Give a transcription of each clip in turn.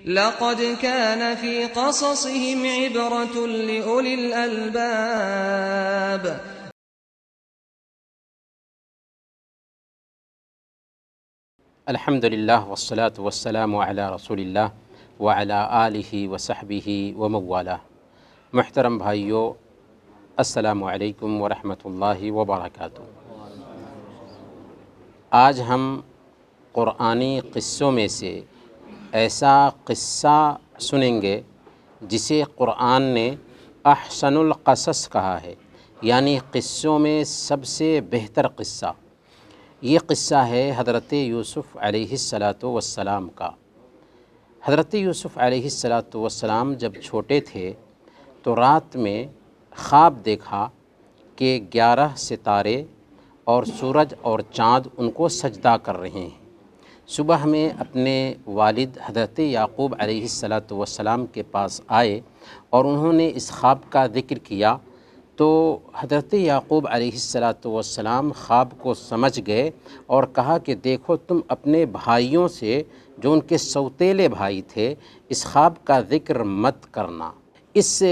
لقد كان في قصصهم عبرة لأولي الألباب. الحمدللہ والصلاة والسلام علی رسول اللہ وعلی آلہ وصحبہ وموالہ۔ محترم بھائیو، السلام علیکم ورحمۃ اللہ وبرکاتہ۔ آج ہم قرآنی قصوں میں سے ایسا قصہ سنیں گے جسے قرآن نے احسن القصص کہا ہے، یعنی قصوں میں سب سے بہتر قصہ۔ یہ قصہ ہے حضرت یوسف علیہ السلام کا۔ حضرت یوسف علیہ السلام جب چھوٹے تھے تو رات میں خواب دیکھا کہ 11 ستارے اور سورج اور چاند ان کو سجدہ کر رہے ہیں۔ صبح میں اپنے والد حضرت یعقوب علیہ السلام کے پاس آئے اور انہوں نے اس خواب کا ذکر کیا تو حضرت یعقوب علیہ السلام خواب کو سمجھ گئے اور کہا کہ دیکھو، تم اپنے بھائیوں سے جو ان کے سوتیلے بھائی تھے اس خواب کا ذکر مت کرنا۔ اس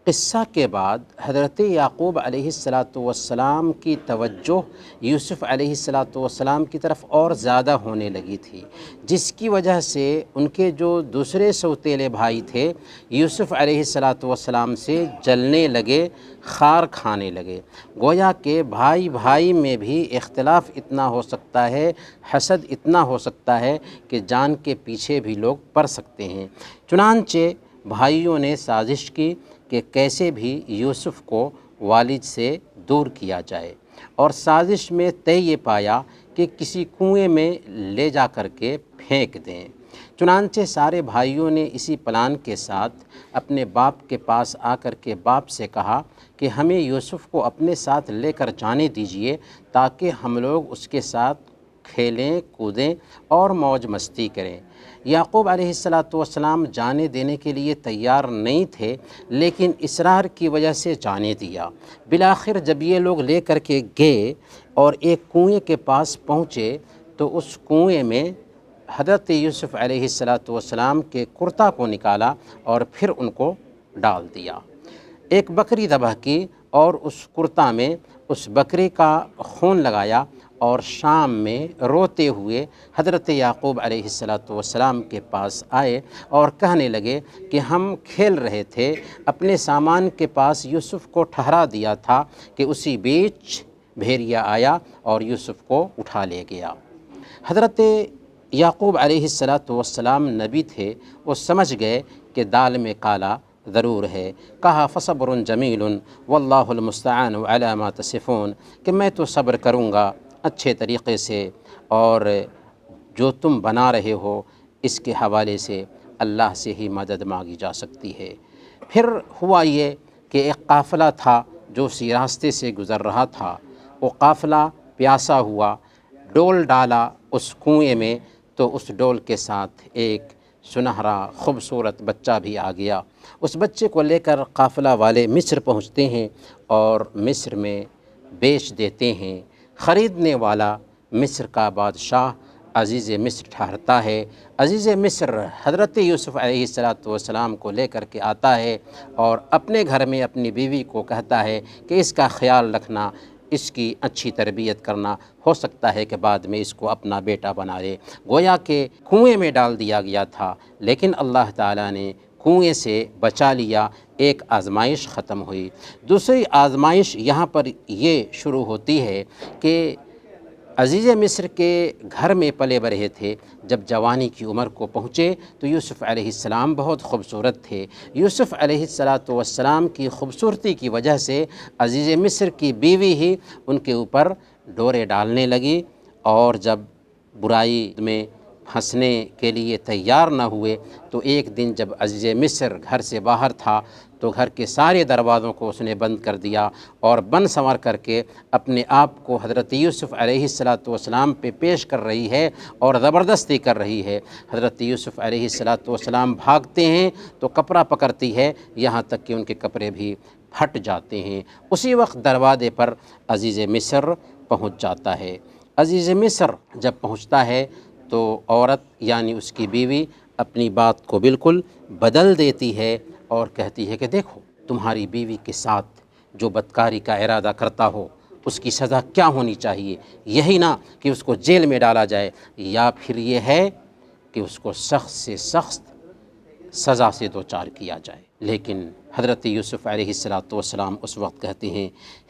قصہ کے بعد حضرت یعقوب علیہ السلام کی توجہ یوسف علیہ السلام کی طرف اور زیادہ ہونے لگی تھی، جس کی وجہ سے ان کے جو دوسرے سوتیلے بھائی تھے یوسف علیہ السلام سے جلنے لگے، خار کھانے لگے۔ گویا کہ بھائی بھائی میں بھی اختلاف اتنا ہو سکتا ہے، حسد اتنا ہو سکتا ہے کہ جان کے پیچھے بھی لوگ پڑ سکتے ہیں۔ چنانچہ بھائیوں نے سازش کی کہ کیسے بھی یوسف کو والد سے دور کیا جائے، اور سازش میں طے یہ پایا کہ کسی کنویں میں لے جا کر کے پھینک دیں۔ چنانچہ سارے بھائیوں نے اسی پلان کے ساتھ اپنے باپ کے پاس آ کر کے باپ سے کہا کہ ہمیں یوسف کو اپنے ساتھ لے کر جانے دیجئے تاکہ ہم لوگ اس کے ساتھ کھیلیں کودیں اور موج مستی کریں۔ یعقوب علیہ السلام جانے دینے کے لیے تیار نہیں تھے، لیکن اصرار کی وجہ سے جانے دیا۔ بالآخر جب یہ لوگ لے کر کے گئے اور ایک کنویں کے پاس پہنچے تو اس کنویں میں حضرت یوسف علیہ السلام کے کرتا کو نکالا اور پھر ان کو ڈال دیا۔ ایک بکری ذبح کی اور اس کرتا میں اس بکری کا خون لگایا اور شام میں روتے ہوئے حضرت یعقوب علیہ السلام کے پاس آئے اور کہنے لگے کہ ہم کھیل رہے تھے، اپنے سامان کے پاس یوسف کو ٹھہرا دیا تھا کہ اسی بیچ بھیڑیا آیا اور یوسف کو اٹھا لے گیا۔ حضرت یعقوب علیہ السلام نبی تھے، وہ سمجھ گئے کہ دال میں کالا ضرور ہے۔ کہا فصبر جمیل واللہ المستعان علی ما تصفون، کہ میں تو صبر کروں گا اچھے طریقے سے، اور جو تم بنا رہے ہو اس کے حوالے سے اللہ سے ہی مدد مانگی جا سکتی ہے۔ پھر ہوا یہ کہ ایک قافلہ تھا جو اسی راستے سے گزر رہا تھا، وہ قافلہ پیاسا ہوا، ڈول ڈالا اس کنویں میں تو اس ڈول کے ساتھ ایک سنہرا خوبصورت بچہ بھی آ گیا۔ اس بچے کو لے کر قافلہ والے مصر پہنچتے ہیں اور مصر میں بیچ دیتے ہیں۔ خریدنے والا مصر کا بادشاہ عزیز مصر ٹھہرتا ہے۔ عزیز مصر حضرت یوسف علیہ السلام کو لے کر کے آتا ہے اور اپنے گھر میں اپنی بیوی کو کہتا ہے کہ اس کا خیال رکھنا، اس کی اچھی تربیت کرنا، ہو سکتا ہے کہ بعد میں اس کو اپنا بیٹا بنا لے۔ گویا کہ کنویں میں ڈال دیا گیا تھا، لیکن اللہ تعالیٰ نے کنویں سے بچا لیا، ایک آزمائش ختم ہوئی۔ دوسری آزمائش یہاں پر یہ شروع ہوتی ہے کہ عزیز مصر کے گھر میں پلے بڑھے تھے، جب جوانی کی عمر کو پہنچے تو یوسف علیہ السلام بہت خوبصورت تھے۔ یوسف علیہ السلام کی خوبصورتی کی وجہ سے عزیز مصر کی بیوی ہی ان کے اوپر ڈورے ڈالنے لگی، اور جب برائی میں پھنسنے کے لیے تیار نہ ہوئے تو ایک دن جب عزیز مصر گھر سے باہر تھا تو گھر کے سارے دروازوں کو اس نے بند کر دیا اور بند سنور کر کے اپنے آپ کو حضرت یوسف علیہ السلام پہ پیش کر رہی ہے اور زبردستی کر رہی ہے۔ حضرت یوسف علیہ السلام بھاگتے ہیں تو کپڑا پکڑتی ہے، یہاں تک کہ ان کے کپڑے بھی پھٹ جاتے ہیں۔ اسی وقت دروازے پر عزیز مصر پہنچ جاتا ہے۔ عزیز مصر جب پہنچتا ہے تو عورت یعنی اس کی بیوی اپنی بات کو بالکل بدل دیتی ہے اور کہتی ہے کہ دیکھو تمہاری بیوی کے ساتھ جو بدکاری کا ارادہ کرتا ہو اس کی سزا کیا ہونی چاہیے، یہی نہ کہ اس کو جیل میں ڈالا جائے، یا پھر یہ ہے کہ اس کو سخت سے سخت سزا سے دوچار کیا جائے۔ لیکن حضرت یوسف علیہ السلام اس وقت کہتے ہیں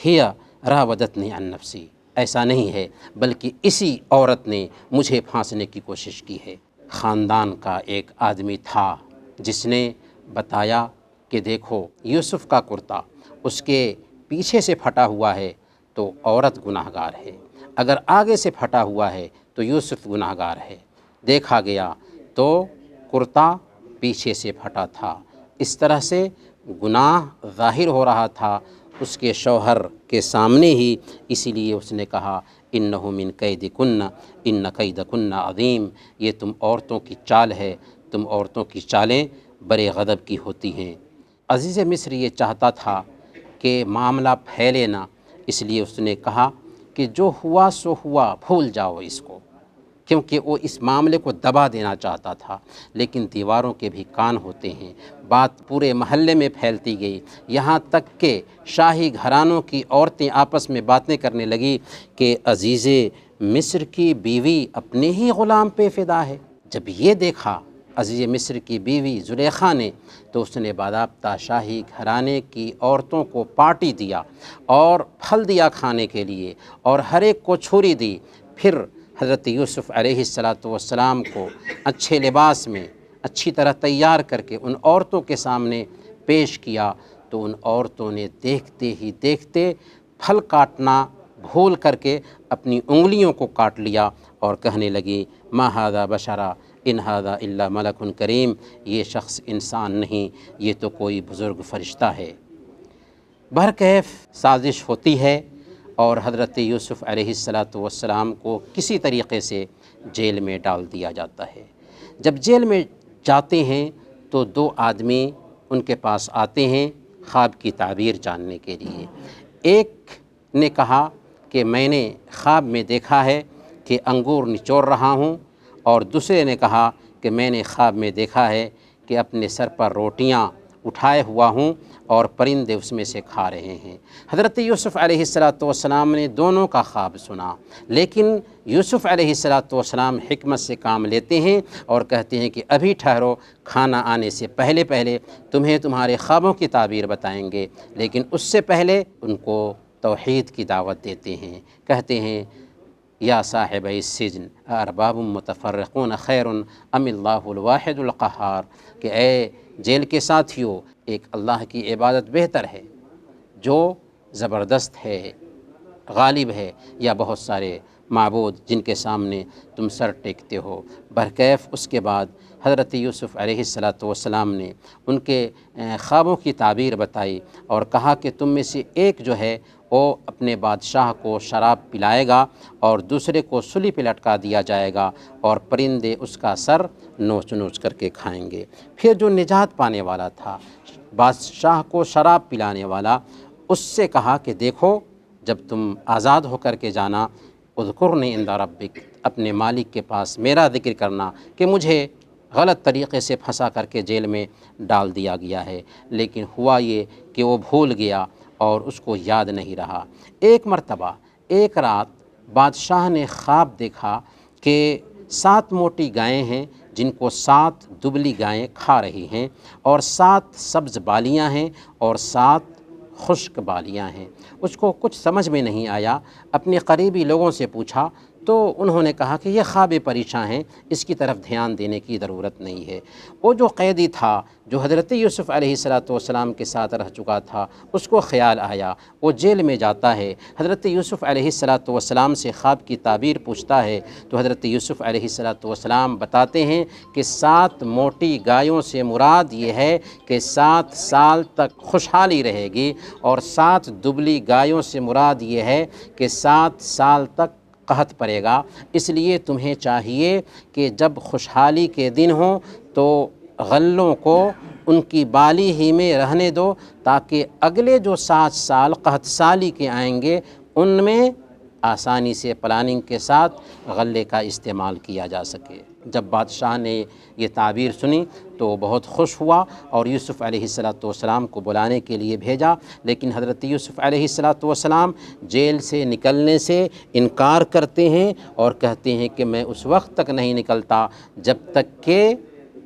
ہی راودتنی عن نفسی، ایسا نہیں ہے بلکہ اسی عورت نے مجھے پھانسنے کی کوشش کی ہے۔ خاندان کا ایک آدمی تھا جس نے بتایا کہ دیکھو یوسف کا کرتا اس کے پیچھے سے پھٹا ہوا ہے تو عورت گناہ گار ہے، اگر آگے سے پھٹا ہوا ہے تو یوسف گناہ گار ہے۔ دیکھا گیا تو کرتا پیچھے سے پھٹا تھا، اس طرح سے گناہ ظاہر ہو رہا تھا اس کے شوہر کے سامنے ہی، اسی لیے اس نے کہا انہ من کیدکن ان کیدکن عظیم، یہ تم عورتوں کی چال ہے، تم عورتوں کی چالیں بڑے غضب کی ہوتی ہیں۔ عزیز مصر یہ چاہتا تھا کہ معاملہ پھیلے نہ، اس لیے اس نے کہا کہ جو ہوا سو ہوا، بھول جاؤ اس کو، کیونکہ وہ اس معاملے کو دبا دینا چاہتا تھا۔ لیکن دیواروں کے بھی کان ہوتے ہیں، بات پورے محلے میں پھیلتی گئی، یہاں تک کہ شاہی گھرانوں کی عورتیں آپس میں باتیں کرنے لگی کہ عزیز مصر کی بیوی اپنے ہی غلام پہ فدا ہے۔ جب یہ دیکھا عزیز مصر کی بیوی زلیخا نے تو اس نے باضابطہ شاہی گھرانے کی عورتوں کو پارٹی دیا اور پھل دیا کھانے کے لیے اور ہر ایک کو چھری دی، پھر حضرت یوسف علیہ السلام کو اچھے لباس میں اچھی طرح تیار کر کے ان عورتوں کے سامنے پیش کیا تو ان عورتوں نے دیکھتے ہی دیکھتے پھل کاٹنا بھول کر کے اپنی انگلیوں کو کاٹ لیا اور کہنے لگی ما ھذا بشرا ان ھذا الا ملک کریم، یہ شخص انسان نہیں، یہ تو کوئی بزرگ فرشتہ ہے۔ بہرکیف سازش ہوتی ہے اور حضرت یوسف علیہ السلام کو کسی طریقے سے جیل میں ڈال دیا جاتا ہے۔ جب جیل میں جاتے ہیں تو دو آدمی ان کے پاس آتے ہیں خواب کی تعبیر جاننے کے لیے۔ ایک نے کہا کہ میں نے خواب میں دیکھا ہے کہ انگور نچوڑ رہا ہوں، اور دوسرے نے کہا کہ میں نے خواب میں دیکھا ہے کہ اپنے سر پر روٹیاں اٹھائے ہوا ہوں اور پرندے اس میں سے کھا رہے ہیں۔ حضرت یوسف علیہ السلام نے دونوں کا خواب سنا، لیکن یوسف علیہ السلام حکمت سے کام لیتے ہیں اور کہتے ہیں کہ ابھی ٹھہرو، کھانا آنے سے پہلے پہلے تمہیں تمہارے خوابوں کی تعبیر بتائیں گے۔ لیکن اس سے پہلے ان کو توحید کی دعوت دیتے ہیں، کہتے ہیں یا صاحب السجن ارباب متفرقون خیر ام اللہ الواحد القہار، کہ اے جیل کے ساتھیوں، ایک اللہ کی عبادت بہتر ہے جو زبردست ہے، غالب ہے، یا بہت سارے معبود جن کے سامنے تم سر ٹیکتے ہو۔ بہرکیف اس کے بعد حضرت یوسف علیہ السلام نے ان کے خوابوں کی تعبیر بتائی اور کہا کہ تم میں سے ایک جو ہے وہ اپنے بادشاہ کو شراب پلائے گا اور دوسرے کو سولی پہ لٹکا دیا جائے گا اور پرندے اس کا سر نوچ نوچ کر کے کھائیں گے۔ پھر جو نجات پانے والا تھا، بادشاہ کو شراب پلانے والا، اس سے کہا کہ دیکھو جب تم آزاد ہو کر کے جانا، اذکرنی عند ربک، اپنے مالک کے پاس میرا ذکر کرنا کہ مجھے غلط طریقے سے پھنسا کر کے جیل میں ڈال دیا گیا ہے۔ لیکن ہوا یہ کہ وہ بھول گیا اور اس کو یاد نہیں رہا۔ ایک مرتبہ ایک رات بادشاہ نے خواب دیکھا کہ 7 موٹی گائیں ہیں جن کو 7 دبلی گائیں کھا رہی ہیں، اور 7 سبز بالیاں ہیں اور 7 خشک بالیاں ہیں۔ اس کو کچھ سمجھ میں نہیں آیا، اپنے قریبی لوگوں سے پوچھا تو انہوں نے کہا کہ یہ خواب پریشاں ہیں، اس کی طرف دھیان دینے کی ضرورت نہیں ہے۔ وہ جو قیدی تھا جو حضرت یوسف علیہ السلام کے ساتھ رہ چکا تھا، اس کو خیال آیا، وہ جیل میں جاتا ہے، حضرت یوسف علیہ السلام سے خواب کی تعبیر پوچھتا ہے تو حضرت یوسف علیہ السلام بتاتے ہیں کہ 7 موٹی گایوں سے مراد یہ ہے کہ 7 سال تک خوشحالی رہے گی، اور 7 دبلی گایوں سے مراد یہ ہے کہ 7 سال تک قحط پڑے گا۔ اس لیے تمہیں چاہیے کہ جب خوشحالی کے دن ہوں تو غلوں کو ان کی بالی ہی میں رہنے دو، تاکہ اگلے جو 7 سال قحط سالی کے آئیں گے ان میں آسانی سے پلاننگ کے ساتھ غلے کا استعمال کیا جا سکے۔ جب بادشاہ نے یہ تعبیر سنی تو وہ بہت خوش ہوا اور یوسف علیہ السلام کو بلانے کے لیے بھیجا، لیکن حضرت یوسف علیہ السلام جیل سے نکلنے سے انکار کرتے ہیں اور کہتے ہیں کہ میں اس وقت تک نہیں نکلتا جب تک کہ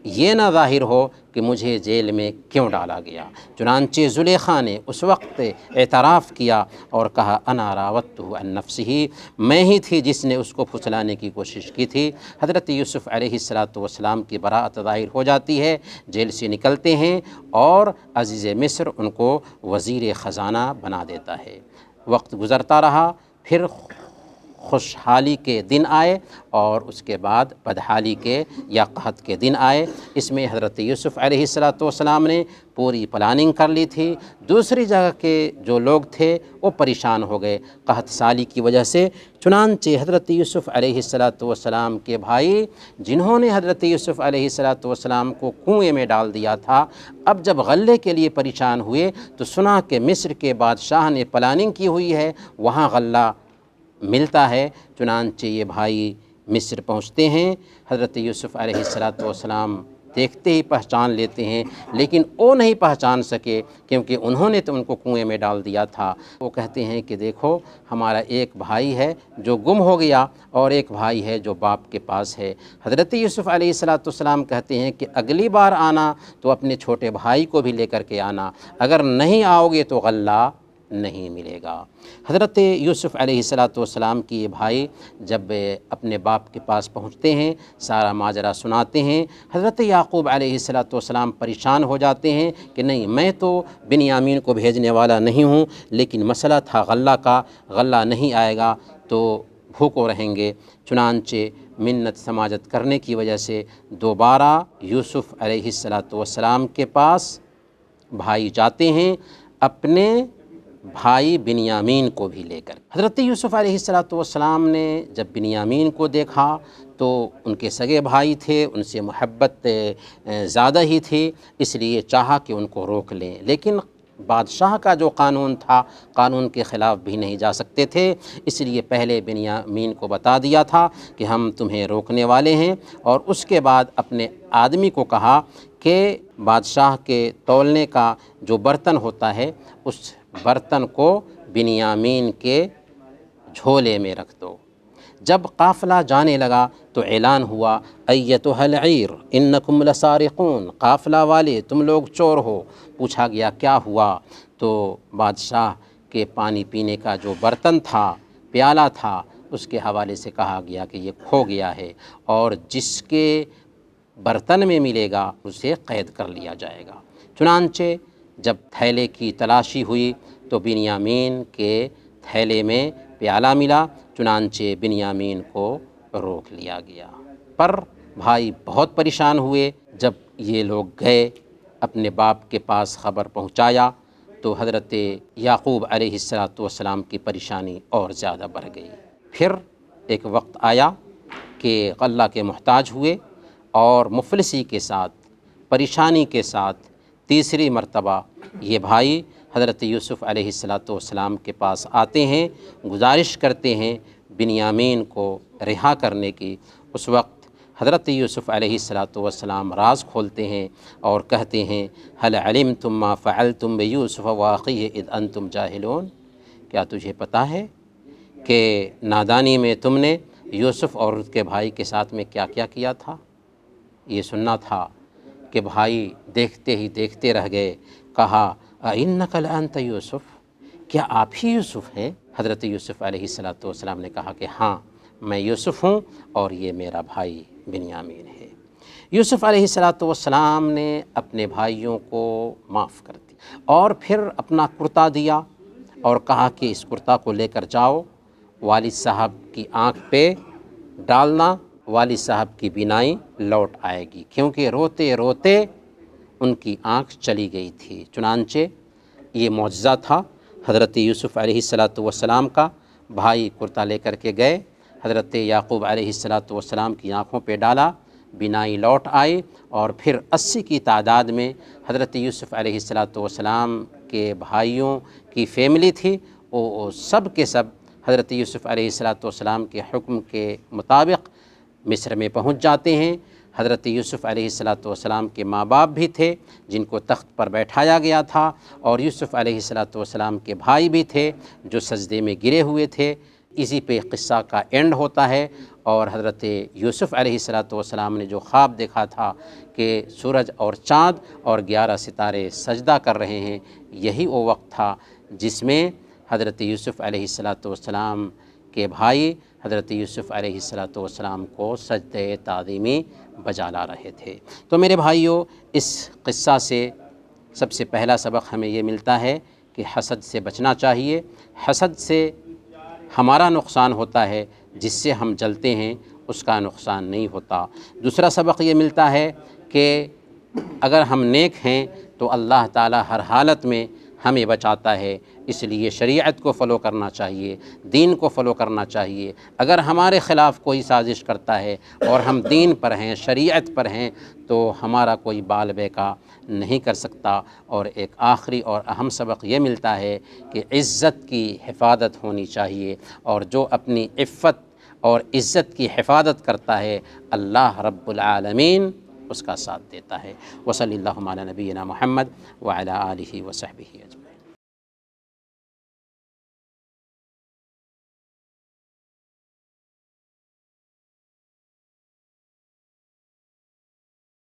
یہ نہ ظاہر ہو کہ مجھے جیل میں کیوں ڈالا گیا۔ چنانچہ زلیخا نے اس وقت اعتراف کیا اور کہا انا راودتہ عن نفسہ، میں ہی تھی جس نے اس کو پھسلانے کی کوشش کی تھی۔ حضرت یوسف علیہ السلام کی براءت ظاہر ہو جاتی ہے، جیل سے نکلتے ہیں اور عزیز مصر ان کو وزیر خزانہ بنا دیتا ہے۔ وقت گزرتا رہا، پھر خوشحالی کے دن آئے اور اس کے بعد بدحالی کے یا قحط کے دن آئے۔ اس میں حضرت یوسف علیہ السلام نے پوری پلاننگ کر لی تھی، دوسری جگہ کے جو لوگ تھے وہ پریشان ہو گئے قحط سالی کی وجہ سے۔ چنانچہ حضرت یوسف علیہ السلام کے بھائی جنہوں نے حضرت یوسف علیہ السلام کو کنویں میں ڈال دیا تھا، اب جب غلے کے لیے پریشان ہوئے تو سنا کہ مصر کے بادشاہ نے پلاننگ کی ہوئی ہے، وہاں غلہ ملتا ہے۔ چنانچہ یہ بھائی مصر پہنچتے ہیں، حضرت یوسف علیہ السلام دیکھتے ہی پہچان لیتے ہیں، لیکن وہ نہیں پہچان سکے کیونکہ انہوں نے تو ان کو کنویں میں ڈال دیا تھا۔ وہ کہتے ہیں کہ دیکھو ہمارا ایک بھائی ہے جو گم ہو گیا اور ایک بھائی ہے جو باپ کے پاس ہے۔ حضرت یوسف علیہ السلام کہتے ہیں کہ اگلی بار آنا تو اپنے چھوٹے بھائی کو بھی لے کر کے آنا، اگر نہیں آؤ گے تو غلہ نہیں ملے گا۔ حضرت یوسف علیہ السلام کی یہ بھائی جب اپنے باپ کے پاس پہنچتے ہیں، سارا ماجرا سناتے ہیں، حضرت یعقوب علیہ السلام پریشان ہو جاتے ہیں کہ نہیں، میں تو بنیامین کو بھیجنے والا نہیں ہوں، لیکن مسئلہ تھا غلہ کا، غلہ نہیں آئے گا تو بھوکو رہیں گے۔ چنانچہ منت سماجت کرنے کی وجہ سے دوبارہ یوسف علیہ السلام کے پاس بھائی جاتے ہیں اپنے بھائی بنیامین کو بھی لے کر۔ حضرت یوسف علیہ السلام نے جب بنیامین کو دیکھا تو ان کے سگے بھائی تھے، ان سے محبت زیادہ ہی تھی، اس لیے چاہا کہ ان کو روک لیں، لیکن بادشاہ کا جو قانون تھا، قانون کے خلاف بھی نہیں جا سکتے تھے، اس لیے پہلے بنیامین کو بتا دیا تھا کہ ہم تمہیں روکنے والے ہیں، اور اس کے بعد اپنے آدمی کو کہا کہ بادشاہ کے تولنے کا جو برتن ہوتا ہے اس برتن کو بنیامین کے جھولے میں رکھ دو۔ جب قافلہ جانے لگا تو اعلان ہوا ایتھا العیر انکم لسارقون، قافلہ والے تم لوگ چور ہو۔ پوچھا گیا کیا ہوا، تو بادشاہ کے پانی پینے کا جو برتن تھا، پیالہ تھا، اس کے حوالے سے کہا گیا کہ یہ کھو گیا ہے اور جس کے برتن میں ملے گا اسے قید کر لیا جائے گا۔ چنانچہ جب تھیلے کی تلاشی ہوئی تو بنیامین کے تھیلے میں پیالہ ملا، چنانچہ بنیامین کو روک لیا گیا۔ پر بھائی بہت پریشان ہوئے۔ جب یہ لوگ گئے اپنے باپ کے پاس خبر پہنچایا تو حضرت یعقوب علیہ السلام کی پریشانی اور زیادہ بڑھ گئی۔ پھر ایک وقت آیا کہ غلہ کے محتاج ہوئے اور مفلسی کے ساتھ، پریشانی کے ساتھ تیسری مرتبہ یہ بھائی حضرت یوسف علیہ السلام کے پاس آتے ہیں، گزارش کرتے ہیں بنیامین کو رہا کرنے کی۔ اس وقت حضرت یوسف علیہ السلام راز کھولتے ہیں اور کہتے ہیں هل علمتم ما فعلتم بیوسف واخیہ اذ انتم جاہلون، کیا تجھے پتہ ہے کہ نادانی میں تم نے یوسف اور اس کے بھائی کے ساتھ میں کیا کیا کیا تھا؟ یہ سننا تھا کہ بھائی دیکھتے ہی دیکھتے رہ گئے۔ کہا اِنَّکَ لَأَنْتَ یوسف، کیا آپ ہی یوسف ہیں؟ حضرت یوسف علیہ السلام نے کہا کہ ہاں میں یوسف ہوں اور یہ میرا بھائی بنیامین ہے۔ یوسف علیہ السلام نے اپنے بھائیوں کو معاف کر دی اور پھر اپنا کرتا دیا اور کہا کہ اس کرتا کو لے کر جاؤ، والد صاحب کی آنکھ پہ ڈالنا، والد صاحب کی بینائی لوٹ آئے گی، کیونکہ روتے روتے ان کی آنکھ چلی گئی تھی۔ چنانچہ یہ معجزہ تھا حضرت یوسف علیہ السلام کا۔ بھائی کرتا لے کر کے گئے، حضرت یعقوب علیہ السلام کی آنکھوں پہ ڈالا، بینائی لوٹ آئی، اور پھر 80 کی تعداد میں حضرت یوسف علیہ السلام کے بھائیوں کی فیملی تھی، وہ سب کے سب حضرت یوسف علیہ السلام کے حکم کے مطابق مصر میں پہنچ جاتے ہیں۔ حضرت یوسف علیہ السلام کے ماں باپ بھی تھے جن کو تخت پر بیٹھایا گیا تھا، اور یوسف علیہ السلام کے بھائی بھی تھے جو سجدے میں گرے ہوئے تھے۔ اسی پہ قصہ کا اینڈ ہوتا ہے، اور حضرت یوسف علیہ السلام نے جو خواب دیکھا تھا کہ سورج اور چاند اور 11 ستارے سجدہ کر رہے ہیں، یہی وہ وقت تھا جس میں حضرت یوسف علیہ السلام کے بھائی حضرت یوسف علیہ السلام کو سجدہ تعظیمی بجا لا رہے تھے۔ تو میرے بھائیوں، اس قصہ سے سب سے پہلا سبق ہمیں یہ ملتا ہے کہ حسد سے بچنا چاہیے۔ حسد سے ہمارا نقصان ہوتا ہے، جس سے ہم جلتے ہیں اس کا نقصان نہیں ہوتا۔ دوسرا سبق یہ ملتا ہے کہ اگر ہم نیک ہیں تو اللہ تعالیٰ ہر حالت میں ہمیں بچاتا ہے، اس لیے شریعت کو فالو کرنا چاہیے، دین کو فالو کرنا چاہیے۔ اگر ہمارے خلاف کوئی سازش کرتا ہے اور ہم دین پر ہیں، شریعت پر ہیں، تو ہمارا کوئی بال بیکا نہیں کر سکتا۔ اور ایک آخری اور اہم سبق یہ ملتا ہے کہ عزت کی حفاظت ہونی چاہیے، اور جو اپنی عفت اور عزت کی حفاظت کرتا ہے، اللہ رب العالمین اس کا ساتھ دیتا ہے۔ وصلی اللہ علی نبینا محمد وعلی آلہ وصحبہ اجمعین۔